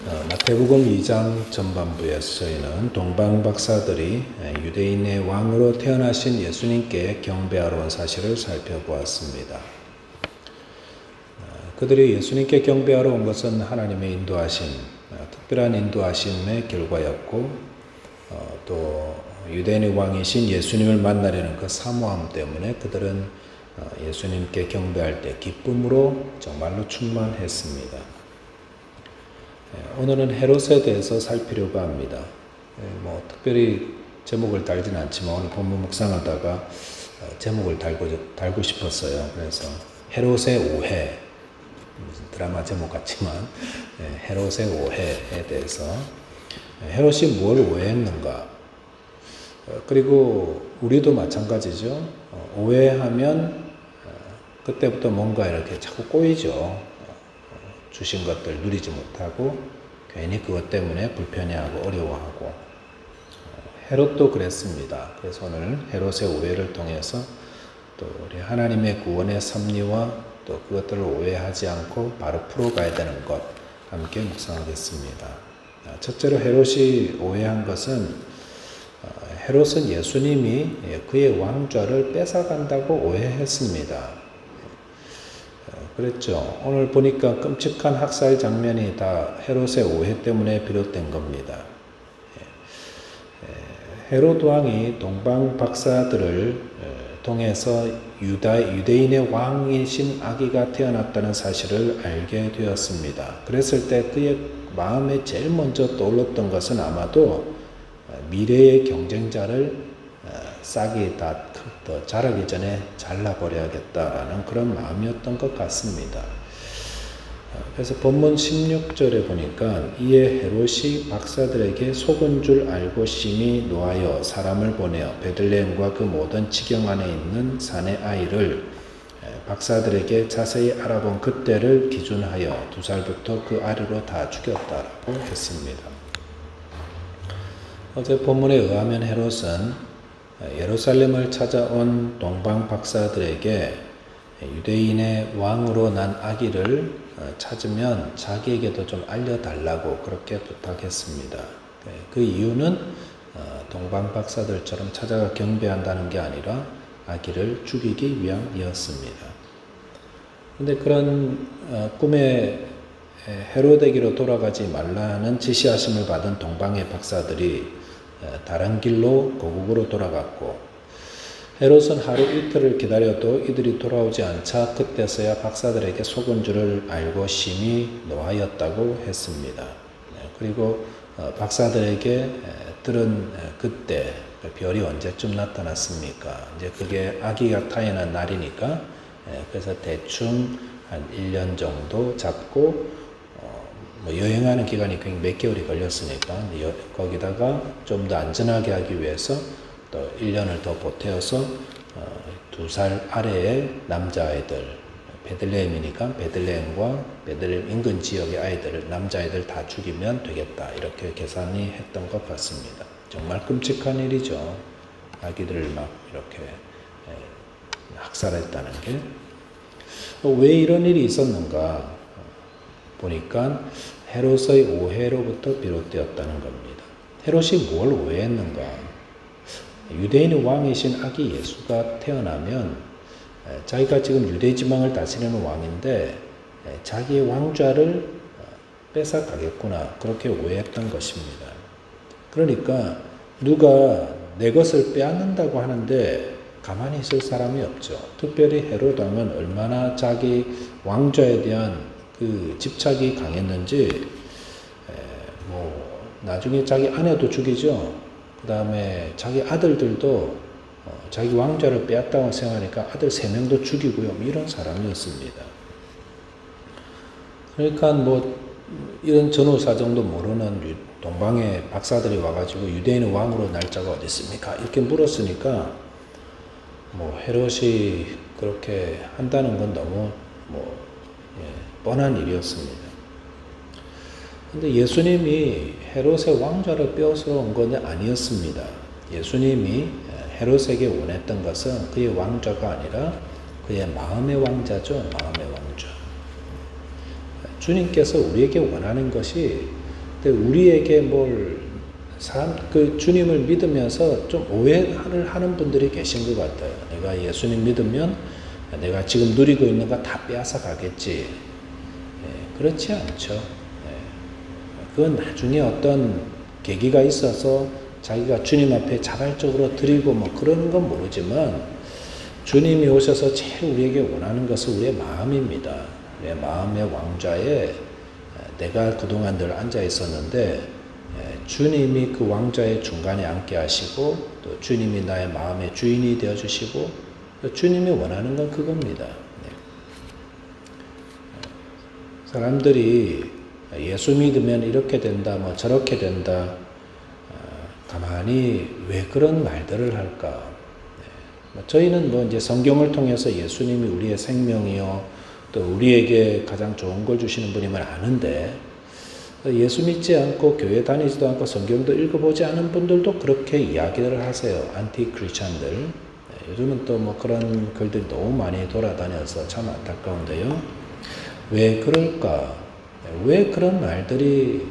마태복음 2장 전반부에서 저희는 동방 박사들이 유대인의 왕으로 태어나신 예수님께 경배하러 온 사실을 살펴보았습니다. 그들이 예수님께 경배하러 온 것은 하나님의 인도하심, 특별한 인도하심의 결과였고, 또 유대인의 왕이신 예수님을 만나려는 그 사모함 때문에 그들은 예수님께 경배할 때 기쁨으로 정말로 충만했습니다. 오늘은 헤롯에 대해서 살피려고 합니다. 특별히 제목을 달지는 않지만 오늘 본문 묵상하다가 제목을 달고 싶었어요. 그래서 헤롯의 오해, 무슨 드라마 제목 같지만 헤롯의 오해에 대해서 헤롯이 뭘 오해했는가? 그리고 우리도 마찬가지죠. 오해하면 그때부터 뭔가 이렇게 자꾸 꼬이죠. 주신 것들 누리지 못하고 괜히 그것 때문에 불편해하고 어려워하고, 헤롯도 그랬습니다. 그래서 오늘 헤롯의 오해를 통해서 또 우리 하나님의 구원의 섭리와 또 그것들을 오해하지 않고 바로 풀어가야 되는 것 함께 묵상하겠습니다. 첫째로 헤롯이 오해한 것은 헤롯은 예수님이 그의 왕좌를 뺏어간다고 오해했습니다. 그랬죠. 오늘 보니까 끔찍한 학살 장면이 다 헤롯의 오해 때문에 비롯된 겁니다. 헤롯 왕이 동방 박사들을 통해서 유대인의 왕이신 아기가 태어났다는 사실을 알게 되었습니다. 그랬을 때 그의 마음에 제일 먼저 떠올랐던 것은 아마도 미래의 경쟁자를 싹이 다 자라기 전에 잘라버려야겠다라는 그런 마음이었던 것 같습니다. 그래서 본문 16절에 보니까 이에 헤롯이 박사들에게 속은 줄 알고 심히 노하여 사람을 보내어 베들레헴과 그 모든 지경 안에 있는 산의 아이를 박사들에게 자세히 알아본 그때를 기준하여 2살부터 그 아래로 다 죽였다라고 했습니다. 어제 본문에 의하면 헤롯은 예루살렘을 찾아온 동방 박사들에게 유대인의 왕으로 난 아기를 찾으면 자기에게도 좀 알려달라고 그렇게 부탁했습니다. 그 이유는 동방 박사들처럼 찾아가 경배한다는 게 아니라 아기를 죽이기 위함이었습니다. 그런데 그런 꿈에 헤롯에게로 돌아가지 말라는 지시하심을 받은 동방의 박사들이 다른 길로 고국으로 돌아갔고, 헤롯은 하루 이틀을 기다려도 이들이 돌아오지 않자 그때서야 박사들에게 속은 줄을 알고 심히 노하였다고 했습니다. 그리고 박사들에게 들은 그때 별이 언제쯤 나타났습니까? 이제 그게 아기가 태어난 날이니까, 그래서 대충 한 1년 정도 잡고 여행하는 기간이 굉장히 몇 개월이 걸렸으니까 거기다가 좀 더 안전하게 하기 위해서 또 1년을 더 보태어서 2살 아래의 남자아이들, 베들레헴이니까 베들레헴과 베들레헴 인근 지역의 아이들을, 남자아이들 다 죽이면 되겠다, 이렇게 계산이 했던 것 같습니다. 정말 끔찍한 일이죠. 아기들을 막 이렇게 학살했다는 게. 왜 이런 일이 있었는가 보니까 헤롯의 오해로부터 비롯되었다는 겁니다. 헤롯이 뭘 오해했는가? 유대인의 왕이신 아기 예수가 태어나면 자기가 지금 유대 지방을 다스리는 왕인데 자기의 왕좌를 뺏어가겠구나, 그렇게 오해했던 것입니다. 그러니까 누가 내 것을 빼앗는다고 하는데 가만히 있을 사람이 없죠. 특별히 헤롯 왕은 얼마나 자기 왕좌에 대한 그 집착이 강했는지, 나중에 자기 아내도 죽이죠. 그 다음에 자기 아들들도 자기 왕좌를 빼앗다고 생각하니까 아들 3명도 죽이고요. 이런 사람이었습니다. 그러니까 이런 전후사정도 모르는 동방의 박사들이 와가지고 유대인의 왕으로 날짜가 어디 있습니까? 이렇게 물었으니까 헤롯이 그렇게 한다는 건 너무 뻔한 일이었습니다. 그런데 예수님이 헤롯의 왕좌를 빼앗으러 온 건 아니었습니다. 예수님이 헤롯에게 원했던 것은 그의 왕좌가 아니라 그의 마음의 왕자죠. 마음의 왕좌. 주님께서 우리에게 원하는 것이 근데 우리에게 그 주님을 믿으면서 좀 오해를 하는 분들이 계신 것 같아요. 내가 예수님 믿으면 내가 지금 누리고 있는 거 다 빼앗아 가겠지. 그렇지 않죠. 그건 나중에 어떤 계기가 있어서 자기가 주님 앞에 자발적으로 드리고 그러는 건 모르지만 주님이 오셔서 제일 우리에게 원하는 것은 우리의 마음입니다. 우리의 마음의 왕좌에 내가 그동안 늘 앉아 있었는데 주님이 그 왕좌의 중간에 앉게 하시고 또 주님이 나의 마음의 주인이 되어 주시고 주님이 원하는 건 그겁니다. 사람들이 예수 믿으면 이렇게 된다, 저렇게 된다, 가만히 왜 그런 말들을 할까? 저희는 이제 성경을 통해서 예수님이 우리의 생명이요, 또 우리에게 가장 좋은 걸 주시는 분임을 아는데, 예수 믿지 않고 교회 다니지도 않고 성경도 읽어보지 않은 분들도 그렇게 이야기를 하세요. 안티 크리스찬들. 요즘은 또 그런 글들이 너무 많이 돌아다녀서 참 안타까운데요. 왜 그럴까? 왜 그런 말들이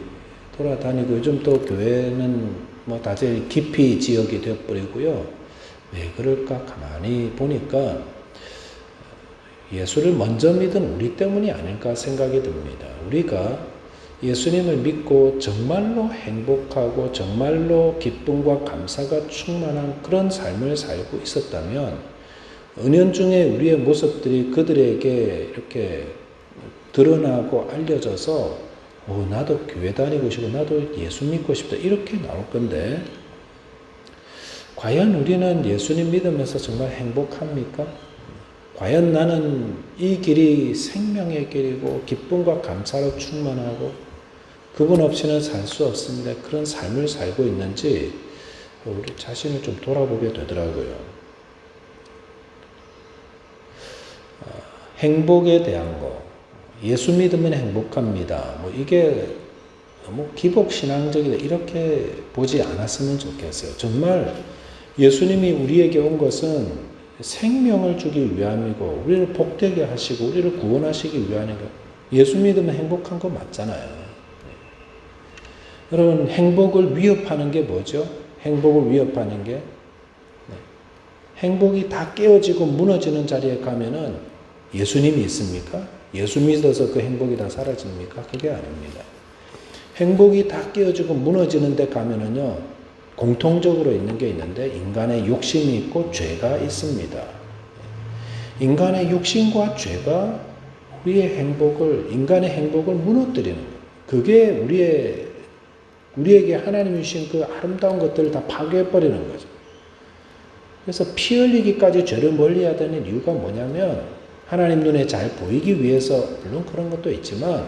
돌아다니고 요즘 또 교회는 다들 기피 지역이 되어버리고요. 왜 그럴까? 가만히 보니까 예수를 먼저 믿은 우리 때문이 아닐까 생각이 듭니다. 우리가 예수님을 믿고 정말로 행복하고 정말로 기쁨과 감사가 충만한 그런 삶을 살고 있었다면 은연중에 우리의 모습들이 그들에게 이렇게 드러나고 알려져서 나도 교회 다니고 싶고 나도 예수 믿고 싶다 이렇게 나올 건데 과연 우리는 예수님 믿으면서 정말 행복합니까? 과연 나는 이 길이 생명의 길이고 기쁨과 감사로 충만하고 그분 없이는 살 수 없습니다. 그런 삶을 살고 있는지 우리 자신을 좀 돌아보게 되더라고요. 행복에 대한 거, 예수 믿으면 행복합니다. 이게 너무 기복신앙적이다 이렇게 보지 않았으면 좋겠어요. 정말 예수님이 우리에게 온 것은 생명을 주기 위함이고 우리를 복되게 하시고 우리를 구원하시기 위함이고 예수 믿으면 행복한 거 맞잖아요. 여러분 행복을 위협하는 게 뭐죠? 행복을 위협하는 게 행복이 다 깨어지고 무너지는 자리에 가면은 예수님이 있습니까? 예수 믿어서 그 행복이 다 사라집니까? 그게 아닙니다. 행복이 다 깨어지고 무너지는 데 가면은요 공통적으로 있는 게 있는데 인간의 욕심이 있고 죄가 있습니다. 인간의 욕심과 죄가 인간의 행복을 무너뜨리는 거예요. 그게 우리에게 하나님이 주신 그 아름다운 것들을 다 파괴해버리는 거죠. 그래서 피 흘리기까지 죄를 멀리해야 되는 이유가 뭐냐면 하나님 눈에 잘 보이기 위해서 물론 그런 것도 있지만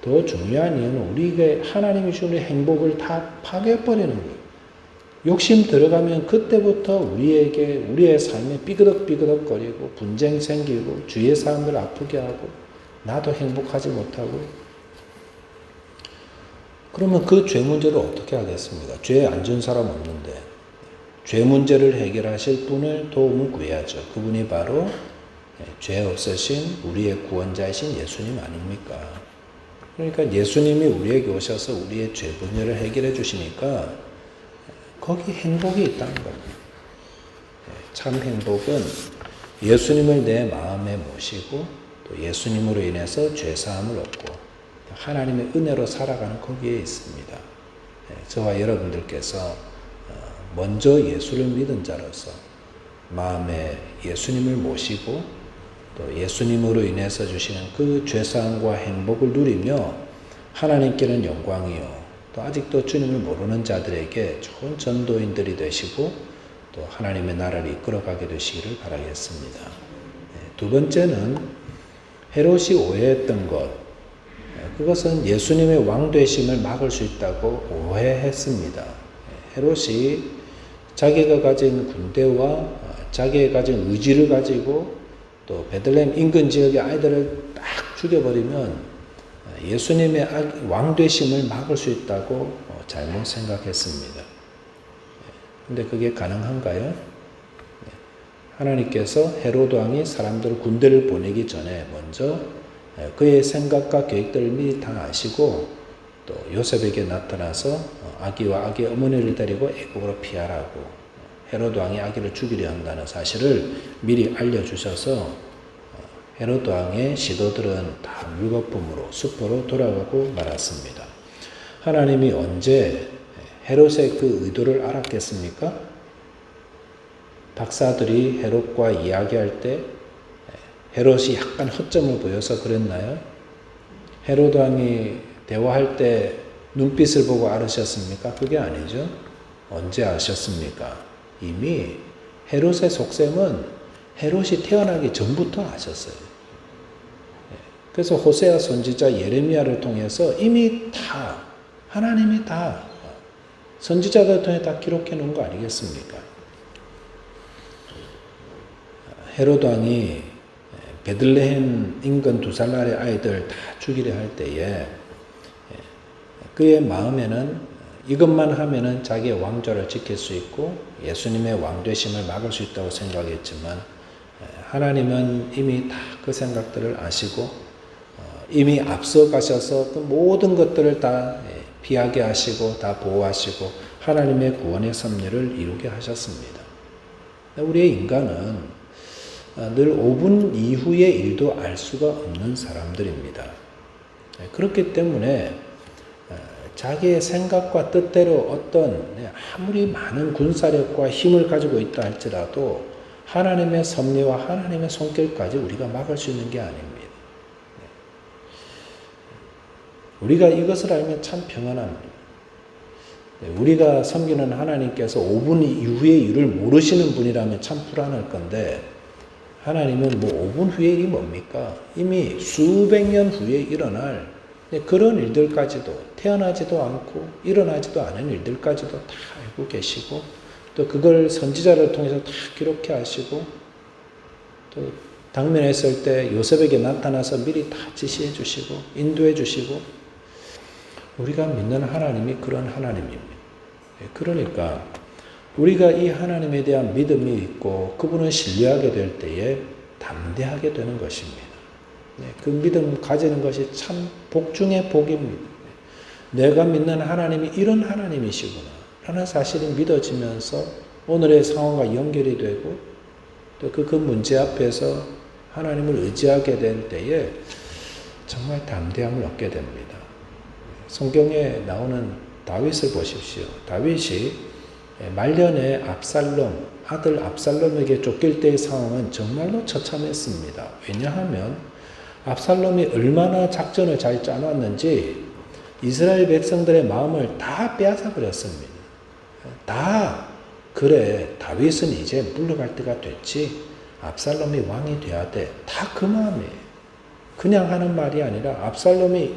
더 중요한 이유는 우리에게 하나님이 주는 행복을 다 파괴해버리는 거예요. 욕심 들어가면 그때부터 우리의 삶에 삐그덕삐그덕거리고 분쟁 생기고 주위의 사람들 아프게 하고 나도 행복하지 못하고 그러면 그 죄 문제를 어떻게 하겠습니까? 죄 안 진 사람 없는데 죄 문제를 해결하실 분을 도움을 구해야죠. 그분이 바로 죄 없으신 우리의 구원자이신 예수님 아닙니까? 그러니까 예수님이 우리에게 오셔서 우리의 죄 문제를 해결해 주시니까 거기 행복이 있다는 거예요. 참 행복은 예수님을 내 마음에 모시고 또 예수님으로 인해서 죄 사함을 얻고 하나님의 은혜로 살아가는 거기에 있습니다. 저와 여러분들께서 먼저 예수를 믿은 자로서 마음에 예수님을 모시고 또 예수님으로 인해서 주시는 그 죄사함과 행복을 누리며 하나님께는 영광이요 또 아직도 주님을 모르는 자들에게 좋은 전도인들이 되시고 또 하나님의 나라를 이끌어가게 되시기를 바라겠습니다. 두 번째는 헤롯이 오해했던 것 그것은 예수님의 왕되심을 막을 수 있다고 오해했습니다. 헤롯이 자기가 가진 군대와 자기가 가진 의지를 가지고 또 베들레헴 인근 지역의 아이들을 딱 죽여버리면 예수님의 왕되심을 막을 수 있다고 잘못 생각했습니다. 근데 그게 가능한가요? 하나님께서 헤롯 왕이 사람들 군대를 보내기 전에 먼저 그의 생각과 계획들을 미리 다 아시고 또 요셉에게 나타나서 아기와 아기의 어머니를 데리고 애국으로 피하라고 헤로드 왕이 아기를 죽이려 한다는 사실을 미리 알려주셔서 헤로드 왕의 시도들은 다 물거품으로 숲으로 돌아가고 말았습니다. 하나님이 언제 헤롯의 그 의도를 알았겠습니까? 박사들이 헤롯과 이야기할 때 헤롯이 약간 허점을 보여서 그랬나요? 헤로드 왕이 대화할 때 눈빛을 보고 알으셨습니까? 그게 아니죠. 언제 아셨습니까? 이미 헤롯의 속셈은 헤롯이 태어나기 전부터 아셨어요. 그래서 호세아 선지자 예레미야를 통해서 이미 다 하나님이 다 선지자들 통해 다 기록해 놓은 거 아니겠습니까? 헤로드 왕이 베들레헴 인근 2살날의 아이들 다 죽이려 할 때에 그의 마음에는 이것만 하면은 자기의 왕좌를 지킬 수 있고 예수님의 왕되심을 막을 수 있다고 생각했지만 하나님은 이미 다 그 생각들을 아시고 이미 앞서 가셔서 그 모든 것들을 다 피하게 하시고 다 보호하시고 하나님의 구원의 섭리를 이루게 하셨습니다. 우리의 인간은 늘 5분 이후의 일도 알 수가 없는 사람들입니다. 그렇기 때문에 자기의 생각과 뜻대로 어떤 아무리 많은 군사력과 힘을 가지고 있다 할지라도 하나님의 섭리와 하나님의 손길까지 우리가 막을 수 있는 게 아닙니다. 우리가 이것을 알면 참 평안합니다. 우리가 섬기는 하나님께서 5분 이후의 일을 모르시는 분이라면 참 불안할 건데 하나님은 뭐 5분 후의 일이 뭡니까? 이미 수백 년 후에 일어날 그런 일들까지도 태어나지도 않고 일어나지도 않은 일들까지도 다 알고 계시고 또 그걸 선지자를 통해서 다 기록해 하시고 또 당면했을 때 요셉에게 나타나서 미리 다 지시해 주시고 인도해 주시고 우리가 믿는 하나님이 그런 하나님입니다. 그러니까 우리가 이 하나님에 대한 믿음이 있고 그분을 신뢰하게 될 때에 담대하게 되는 것입니다. 그 믿음 가지는 것이 참 복 중의 복입니다. 내가 믿는 하나님이 이런 하나님이시구나 라는 사실이 믿어지면서 오늘의 상황과 연결이 되고 또 그 문제 앞에서 하나님을 의지하게 될 때에 정말 담대함을 얻게 됩니다. 성경에 나오는 다윗을 보십시오. 다윗이 말년에 아들 압살롬에게 쫓길 때의 상황은 정말로 처참했습니다. 왜냐하면 압살롬이 얼마나 작전을 잘 짜놨는지 이스라엘 백성들의 마음을 다 빼앗아 버렸습니다. 다 그래 다윗은 이제 물러갈 때가 됐지 압살롬이 왕이 돼야 돼. 다 그 마음이에요. 그냥 하는 말이 아니라 압살롬이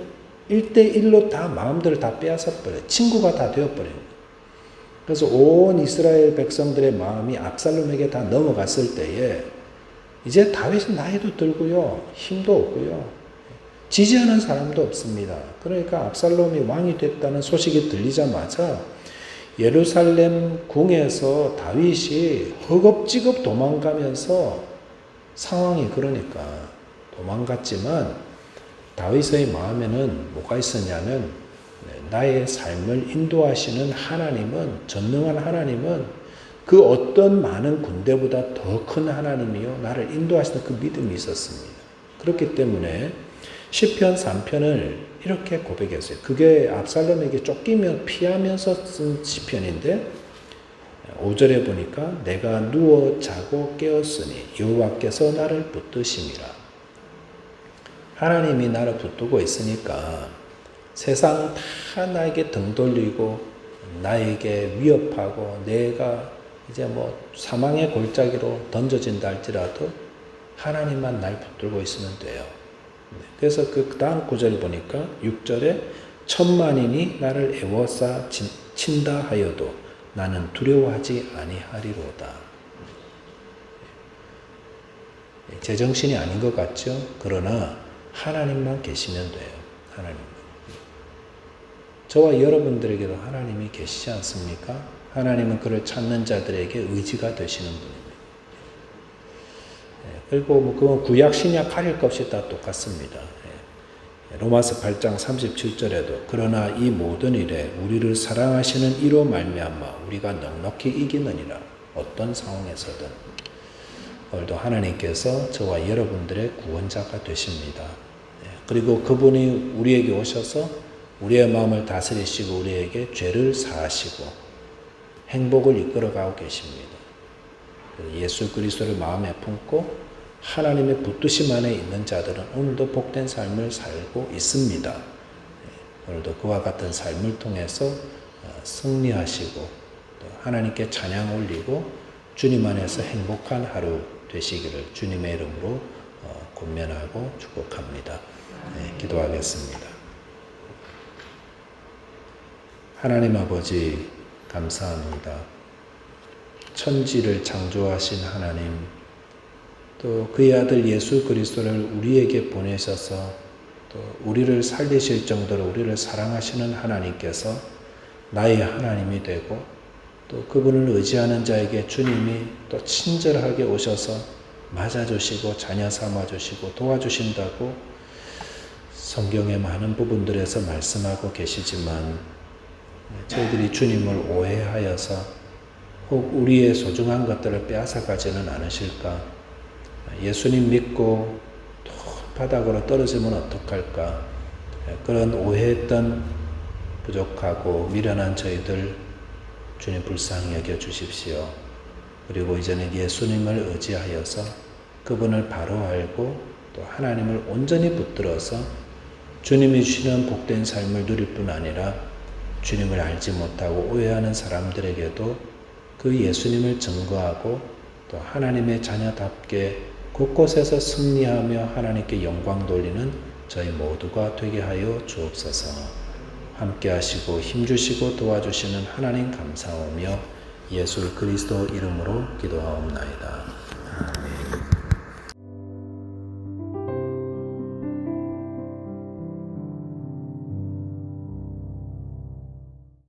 1대1로 다 마음들을 다 빼앗아 버려요. 친구가 다 되어버려요. 그래서 온 이스라엘 백성들의 마음이 압살롬에게 다 넘어갔을 때에 이제 다윗은 나이도 들고요. 힘도 없고요. 지지하는 사람도 없습니다. 그러니까 압살롬이 왕이 됐다는 소식이 들리자마자 예루살렘 궁에서 다윗이 허겁지겁 도망가면서 상황이 그러니까 도망갔지만 다윗의 마음에는 뭐가 있었냐면 나의 삶을 인도하시는 하나님은 전능한 하나님은 그 어떤 많은 군대보다 더 큰 하나님이요 나를 인도하시는 그 믿음이 있었습니다. 그렇기 때문에 시편 3편을 이렇게 고백했어요. 그게 압살롬에게 쫓기며 피하면서 쓴 시편인데 5절에 보니까 내가 누워 자고 깨었으니 여호와께서 나를 붙드심이라. 하나님이 나를 붙들고 있으니까 세상 다 나에게 등 돌리고 나에게 위협하고 내가 이제 뭐 사망의 골짜기로 던져진다 할지라도 하나님만 날 붙들고 있으면 돼요. 그래서 그 다음 구절 보니까 6절에 천만인이 나를 애워싸 친다 하여도 나는 두려워하지 아니하리로다. 제정신이 아닌 것 같죠? 그러나 하나님만 계시면 돼요. 하나님. 저와 여러분들에게도 하나님이 계시지 않습니까? 하나님은 그를 찾는 자들에게 의지가 되시는 분입니다. 그리고 그건 구약 신약 가릴 것 없이 다 똑같습니다. 로마서 8장 37절에도 그러나 이 모든 일에 우리를 사랑하시는 이로 말미암아 우리가 넉넉히 이기느니라. 어떤 상황에서든 오늘도 하나님께서 저와 여러분들의 구원자가 되십니다. 그리고 그분이 우리에게 오셔서 우리의 마음을 다스리시고 우리에게 죄를 사하시고 행복을 이끌어가고 계십니다. 예수 그리스도를 마음에 품고 하나님의 붙드심 안에 있는 자들은 오늘도 복된 삶을 살고 있습니다. 오늘도 그와 같은 삶을 통해서 승리하시고 또 하나님께 찬양 올리고 주님 안에서 행복한 하루 되시기를 주님의 이름으로 권면하고 축복합니다. 기도하겠습니다. 하나님 아버지 감사합니다. 천지를 창조하신 하나님, 또 그의 아들 예수 그리스도를 우리에게 보내셔서 또 우리를 살리실 정도로 우리를 사랑하시는 하나님께서 나의 하나님이 되고 또 그분을 의지하는 자에게 주님이 또 친절하게 오셔서 맞아주시고 자녀 삼아주시고 도와주신다고 성경의 많은 부분들에서 말씀하고 계시지만 저희들이 주님을 오해하여서 혹 우리의 소중한 것들을 빼앗아가지는 않으실까? 예수님 믿고 또 바닥으로 떨어지면 어떡할까? 그런 오해했던 부족하고 미련한 저희들 주님 불쌍히 여겨주십시오. 그리고 이제는 예수님을 의지하여서 그분을 바로 알고 또 하나님을 온전히 붙들어서 주님이 주시는 복된 삶을 누릴 뿐 아니라 주님을 알지 못하고 오해하는 사람들에게도 그 예수님을 증거하고 또 하나님의 자녀답게 곳곳에서 승리하며 하나님께 영광 돌리는 저희 모두가 되게 하여 주옵소서. 함께 하시고 힘주시고 도와주시는 하나님 감사하며 예수 그리스도 이름으로 기도하옵나이다.